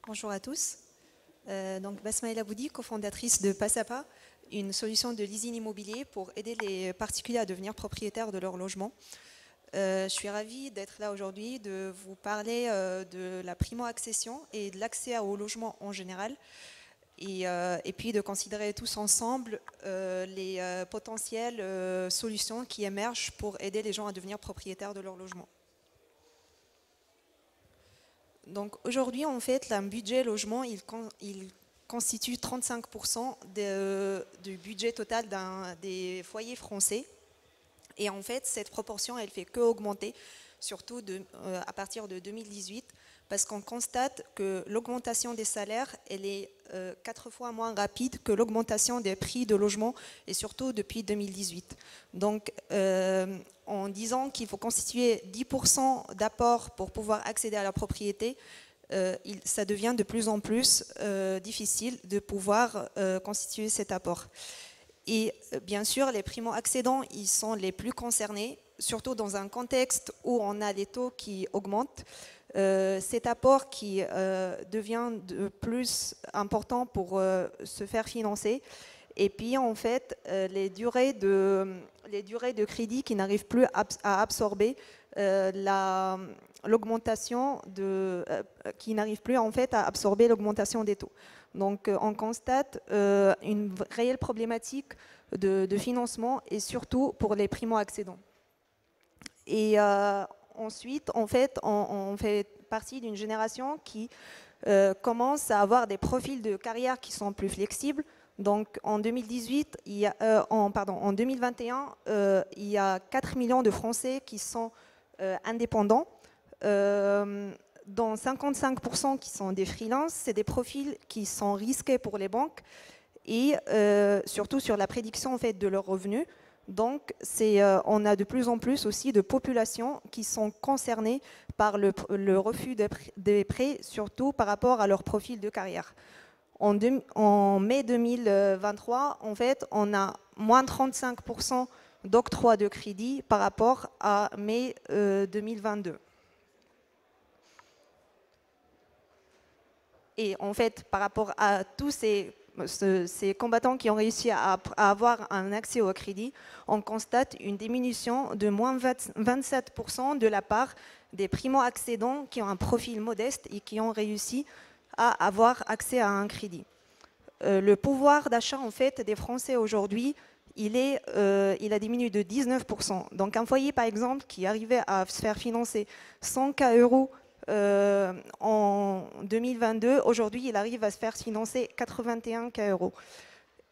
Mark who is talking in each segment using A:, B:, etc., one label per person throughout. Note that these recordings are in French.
A: Bonjour à tous. Donc Basmaïla Boudi, cofondatrice de Passapa, une solution de leasing immobilier pour aider les particuliers à devenir propriétaires de leur logement. Je suis ravie d'être là aujourd'hui, de vous parler de la primo-accession et de l'accès au logement en général, et puis de considérer tous ensemble les potentielles solutions qui émergent pour aider les gens à devenir propriétaires de leur logement. Donc aujourd'hui, en fait, le budget logement, il constitue 35% du budget total des foyers français. Et en fait, cette proportion, elle fait qu'augmenter, surtout à partir de 2018, parce qu'on constate que l'augmentation des salaires, elle est 4 fois moins rapide que l'augmentation des prix de logement, et surtout depuis 2018. Donc, en disant qu'il faut constituer 10% d'apport pour pouvoir accéder à la propriété, ça devient de plus en plus difficile de pouvoir constituer cet apport. Et bien sûr, les primo-accédants, ils sont les plus concernés, surtout dans un contexte où on a les taux qui augmentent. Cet apport qui devient de plus important pour se faire financer. Et puis, en fait, les durées de crédit qui n'arrivent plus à absorber l'augmentation qui n'arrivent plus en fait à absorber l'augmentation des taux. Donc, on constate une réelle problématique de financement et surtout pour les primo-accédants. Et ensuite, en fait, on fait partie d'une génération qui commence à avoir des profils de carrière qui sont plus flexibles. Donc en 2018, en 2021, il y a 4 millions de Français qui sont indépendants, dont 55% qui sont des freelances. C'est des profils qui sont risqués pour les banques et surtout sur la prédiction en fait, de leurs revenus. Donc on a de plus en plus aussi de populations qui sont concernées par le refus des prêts, surtout par rapport à leur profil de carrière. En mai 2023, en fait, on a moins 35% d'octroi de crédit par rapport à mai 2022. Et en fait, par rapport à tous ces combattants qui ont réussi à avoir un accès au crédit, on constate une diminution de moins 27% de la part des primo-accédants qui ont un profil modeste et qui ont réussi à avoir accès à un crédit. Le pouvoir d'achat en fait des Français aujourd'hui, il a diminué de 19%. Donc un foyer par exemple qui arrivait à se faire financer 100 € en 2022, aujourd'hui il arrive à se faire financer 81 €.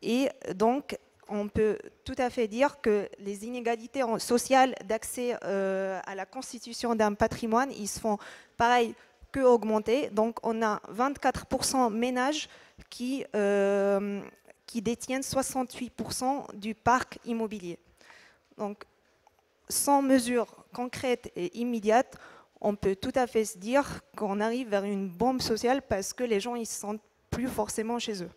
A: Et donc on peut tout à fait dire que les inégalités sociales d'accès à la constitution d'un patrimoine, ils se font pareil que augmenter. Donc on a 24% ménages qui détiennent 68% du parc immobilier. Donc sans mesures concrètes et immédiates, on peut tout à fait se dire qu'on arrive vers une bombe sociale parce que les gens ne se sentent plus forcément chez eux.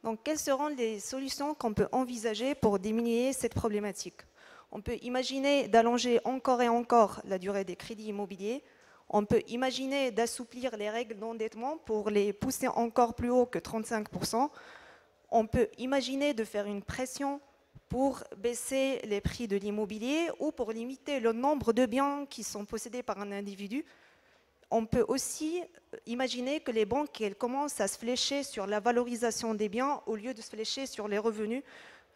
A: Donc, quelles seront les solutions qu'on peut envisager pour diminuer cette problématique? On peut imaginer d'allonger encore et encore la durée des crédits immobiliers. On peut imaginer d'assouplir les règles d'endettement pour les pousser encore plus haut que 35%. On peut imaginer de faire une pression pour baisser les prix de l'immobilier ou pour limiter le nombre de biens qui sont possédés par un individu. On peut aussi imaginer que les banques elles commencent à se flécher sur la valorisation des biens au lieu de se flécher sur les revenus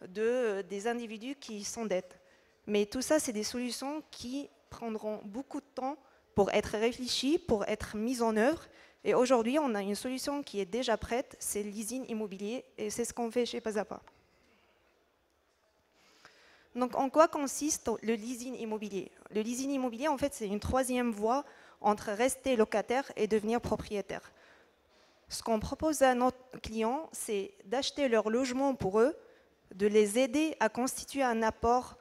A: des individus qui s'endettent. Mais tout ça, c'est des solutions qui prendront beaucoup de temps pour être réfléchies, pour être mises en œuvre. Et aujourd'hui, on a une solution qui est déjà prête, c'est le leasing immobilier, et c'est ce qu'on fait chez Passapa. Donc, en quoi consiste le leasing immobilier? Le leasing immobilier, en fait, c'est une troisième voie entre rester locataire et devenir propriétaire. Ce qu'on propose à nos clients, c'est d'acheter leur logement pour eux, de les aider à constituer un apport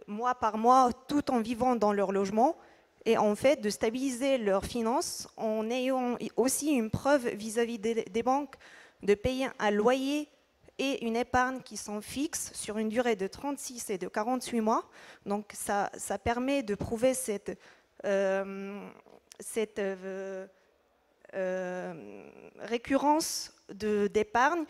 A: mois par mois tout en vivant dans leur logement et en fait de stabiliser leurs finances en ayant aussi une preuve vis-à-vis des banques de payer un loyer et une épargne qui sont fixes sur une durée de 36 et de 48 mois. Donc ça permet de prouver cette récurrence d'épargne,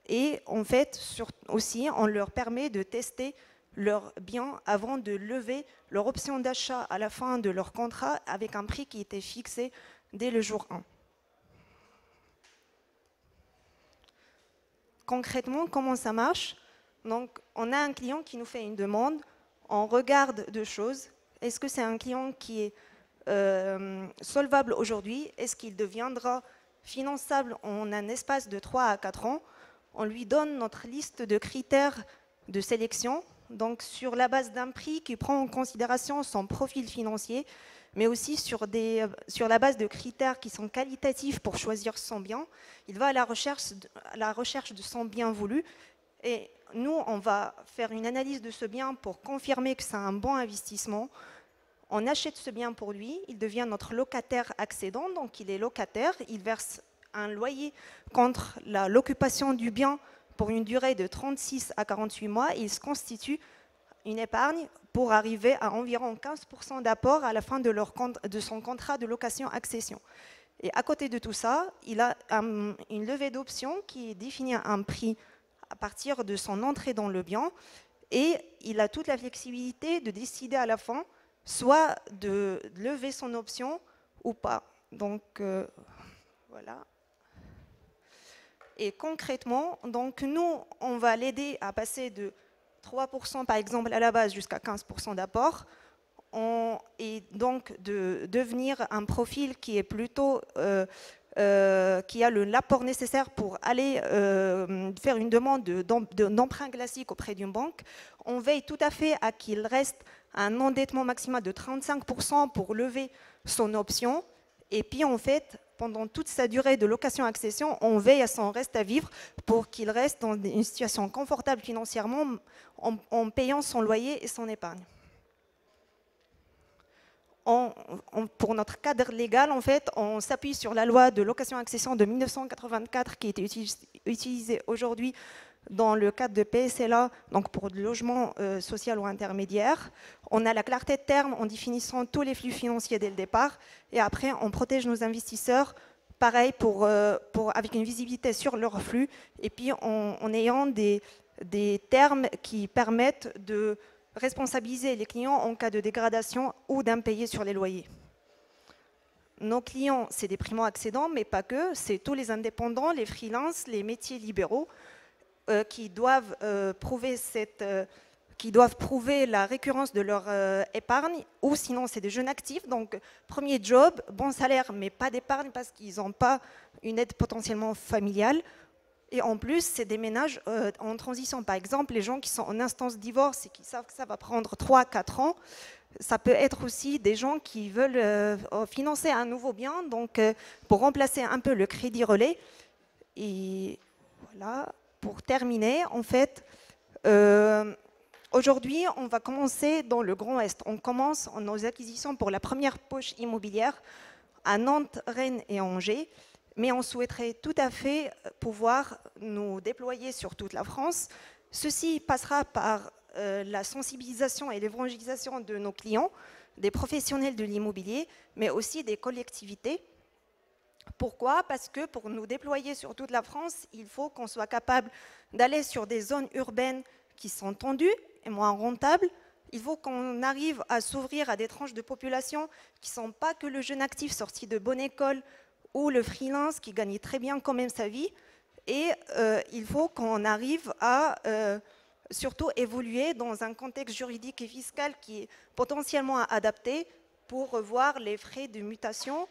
A: et en fait aussi on leur permet de tester leurs biens avant de lever leur option d'achat à la fin de leur contrat avec un prix qui était fixé dès le jour 1. Concrètement, comment ça marche? Donc, on a un client qui nous fait une demande, on regarde deux choses. Est-ce que c'est un client qui est solvable aujourd'hui? Est-ce qu'il deviendra finançable en un espace de 3 à 4 ans? On lui donne notre liste de critères de sélection, donc sur la base d'un prix qui prend en considération son profil financier, mais aussi sur la base de critères qui sont qualitatifs pour choisir son bien. Il va à la recherche de son bien voulu, et nous, on va faire une analyse de ce bien pour confirmer que c'est un bon investissement. On achète ce bien pour lui, il devient notre locataire accédant, donc il est locataire, il verse un loyer contre l'occupation du bien pour une durée de 36 à 48 mois, et il se constitue une épargne pour arriver à environ 15% d'apport à la fin de son contrat de location-accession. Et à côté de tout ça, il a une levée d'options qui définit un prix à partir de son entrée dans le bien, et il a toute la flexibilité de décider à la fin soit de lever son option ou pas. Donc voilà. Et concrètement, donc nous, on va l'aider à passer de 3% par exemple à la base jusqu'à 15% d'apport, et donc de devenir un profil qui est plutôt qui a l'apport nécessaire pour aller faire une demande d'emprunt classique auprès d'une banque. On veille tout à fait à qu'il reste un endettement maximal de 35% pour lever son option. Et puis en fait, pendant toute sa durée de location-accession, on veille à son reste à vivre pour qu'il reste dans une situation confortable financièrement en payant son loyer et son épargne. Pour notre cadre légal, en fait, on s'appuie sur la loi de location-accession de 1984 qui est utilisée aujourd'hui dans le cadre de PSLA, donc pour le logement social ou intermédiaire. On a la clarté de terme en définissant tous les flux financiers dès le départ, et après on protège nos investisseurs, pareil, avec une visibilité sur leurs flux, et puis en ayant des termes qui permettent de responsabiliser les clients en cas de dégradation ou d'impayés sur les loyers. Nos clients, c'est des primo-accédants, mais pas que, c'est tous les indépendants, les freelances, les métiers libéraux qui doivent prouver la récurrence de leur épargne, ou sinon c'est des jeunes actifs, donc premier job, bon salaire, mais pas d'épargne parce qu'ils n'ont pas une aide potentiellement familiale. Et en plus, c'est des ménages en transition. Par exemple, les gens qui sont en instance divorce et qui savent que ça va prendre 3 à 4 ans, ça peut être aussi des gens qui veulent financer un nouveau bien, donc pour remplacer un peu le crédit relais. Et voilà, pour terminer, en fait, aujourd'hui, on va commencer dans le Grand Est. On commence nos acquisitions pour la première poche immobilière à Nantes, Rennes et Angers. Mais on souhaiterait tout à fait pouvoir nous déployer sur toute la France. Ceci passera par la sensibilisation et l'évangélisation de nos clients, des professionnels de l'immobilier, mais aussi des collectivités. Pourquoi? Parce que pour nous déployer sur toute la France, il faut qu'on soit capable d'aller sur des zones urbaines qui sont tendues et moins rentables. Il faut qu'on arrive à s'ouvrir à des tranches de population qui ne sont pas que le jeune actif sorti de bonne école, ou le freelance qui gagne très bien quand même sa vie. Et il faut qu'on arrive à surtout évoluer dans un contexte juridique et fiscal qui est potentiellement adapté pour revoir les frais de mutation,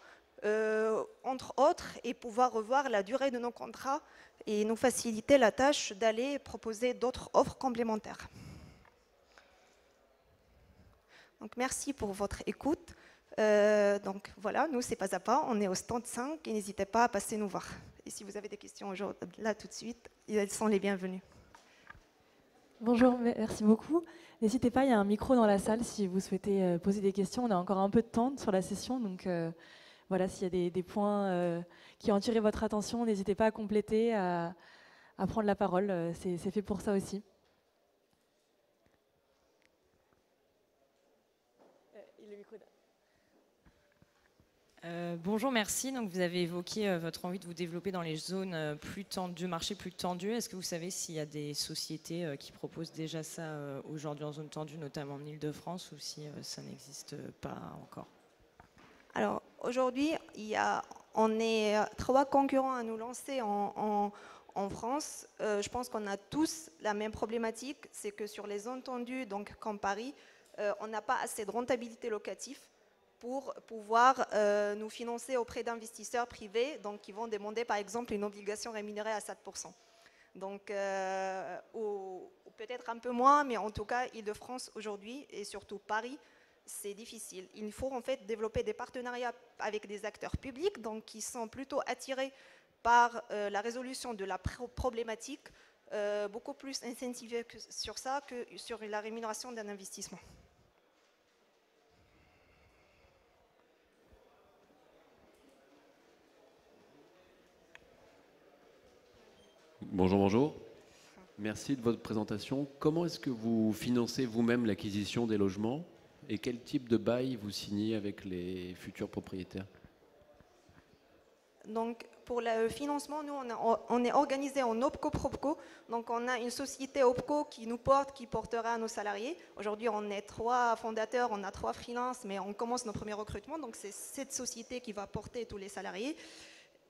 A: entre autres, et pouvoir revoir la durée de nos contrats et nous faciliter la tâche d'aller proposer d'autres offres complémentaires. Donc, merci pour votre écoute. Donc voilà, nous c'est Pas à Pas, on est au stand 5 et n'hésitez pas à passer nous voir. Et si vous avez des questions là tout de suite, elles sont les bienvenues.
B: Bonjour, merci beaucoup. N'hésitez pas, il y a un micro dans la salle si vous souhaitez poser des questions. On a encore un peu de temps sur la session, donc voilà, s'il y a des points qui ont attiré votre attention, n'hésitez pas à compléter, à prendre la parole, c'est fait pour ça aussi.
C: Bonjour, merci. Donc, vous avez évoqué votre envie de vous développer dans les zones plus tendues, marchés plus tendus. Est-ce que vous savez s'il y a des sociétés qui proposent déjà ça aujourd'hui en zone tendue, notamment en Île-de-France, ou si ça n'existe pas encore?
A: Alors aujourd'hui, on est 3 concurrents à nous lancer en France. Je pense qu'on a tous la même problématique, c'est que sur les zones tendues, donc comme Paris, on n'a pas assez de rentabilité locative pour pouvoir nous financer auprès d'investisseurs privés, donc qui vont demander par exemple une obligation rémunérée à 7%. Donc, ou peut-être un peu moins, mais en tout cas, Île-de-France aujourd'hui, et surtout Paris, c'est difficile. Il faut en fait développer des partenariats avec des acteurs publics, donc qui sont plutôt attirés par la résolution de la problématique, beaucoup plus incentivés sur ça que sur la rémunération d'un investissement.
D: Bonjour, bonjour. Merci de votre présentation. Comment est-ce que vous financez vous-même l'acquisition des logements et quel type de bail vous signez avec les futurs propriétaires?
A: Donc, pour le financement, nous, on est organisé en OPCO-PROPCO. Donc, on a une société OPCO qui nous porte, qui portera nos salariés. Aujourd'hui, on est 3 fondateurs, on a 3 freelances, mais on commence nos premiers recrutements. Donc, c'est cette société qui va porter tous les salariés.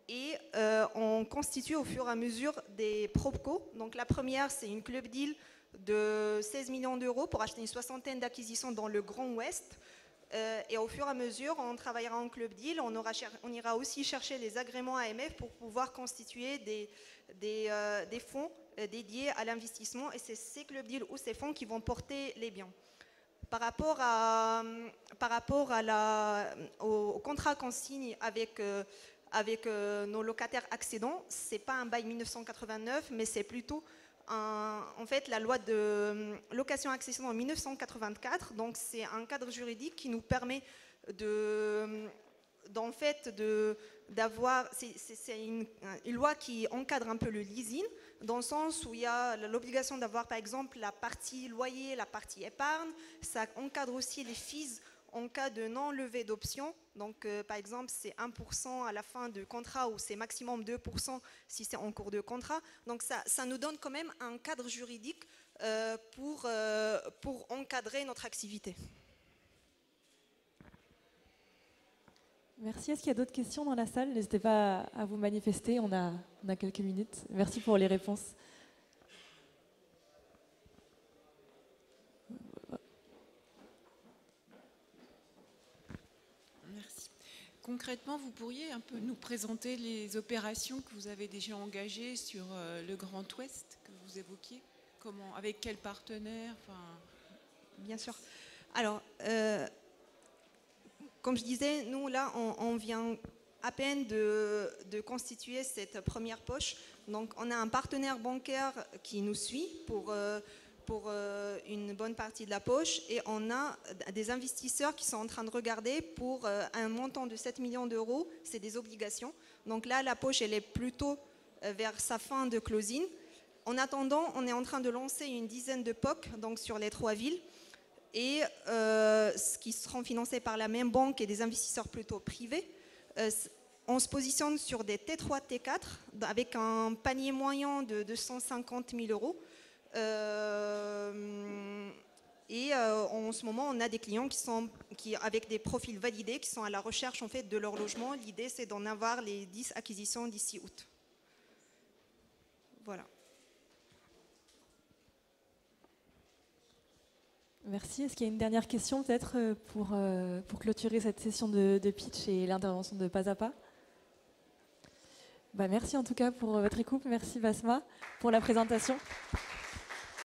A: Et on constitue au fur et à mesure des PROPCO. Donc la première, c'est une club deal de 16 millions d'euros pour acheter une 60aine d'acquisitions dans le Grand Ouest. Et au fur et à mesure, on travaillera en club deal. On ira aussi chercher les agréments AMF pour pouvoir constituer des fonds dédiés à l'investissement. Et c'est ces club deals ou ces fonds qui vont porter les biens. Par rapport au contrat qu'on signe avec nos locataires accédants, ce n'est pas un bail 1989, mais c'est plutôt en fait la loi de location-accession en 1984. Donc c'est un cadre juridique qui nous permet d'avoir... C'est une loi qui encadre un peu le leasing, dans le sens où il y a l'obligation d'avoir par exemple la partie loyer, la partie épargne. Ça encadre aussi les fees en cas de non-levée d'options. Donc, par exemple, c'est 1% à la fin du contrat ou c'est maximum 2% si c'est en cours de contrat. Donc, ça nous donne quand même un cadre juridique pour encadrer notre activité.
B: Merci. Est-ce qu'il y a d'autres questions dans la salle? N'hésitez pas à vous manifester, on a quelques minutes. Merci pour les réponses.
E: Concrètement, vous pourriez un peu nous présenter les opérations que vous avez déjà engagées sur le Grand Ouest que vous évoquiez? Comment, avec quels partenaires?
A: Bien sûr. Alors, comme je disais, nous là, on vient à peine de constituer cette première poche. Donc, on a un partenaire bancaire qui nous suit pour une bonne partie de la poche, et on a des investisseurs qui sont en train de regarder pour un montant de 7 millions d'euros, c'est des obligations. Donc là, la poche, elle est plutôt vers sa fin de closing. En attendant, on est en train de lancer une dizaine de POC donc sur les 3 villes, et qui seront financés par la même banque et des investisseurs plutôt privés. On se positionne sur des T3, T4 avec un panier moyen de 250 000 euros. En ce moment, on a des clients qui avec des profils validés, qui sont à la recherche en fait de leur logement. L'idée, c'est d'en avoir les 10 acquisitions d'ici août. Voilà.
B: Merci. Est-ce qu'il y a une dernière question peut-être pour clôturer cette session de pitch et l'intervention de Pas à Pas? Merci en tout cas pour votre écoute. Merci Basma pour la présentation.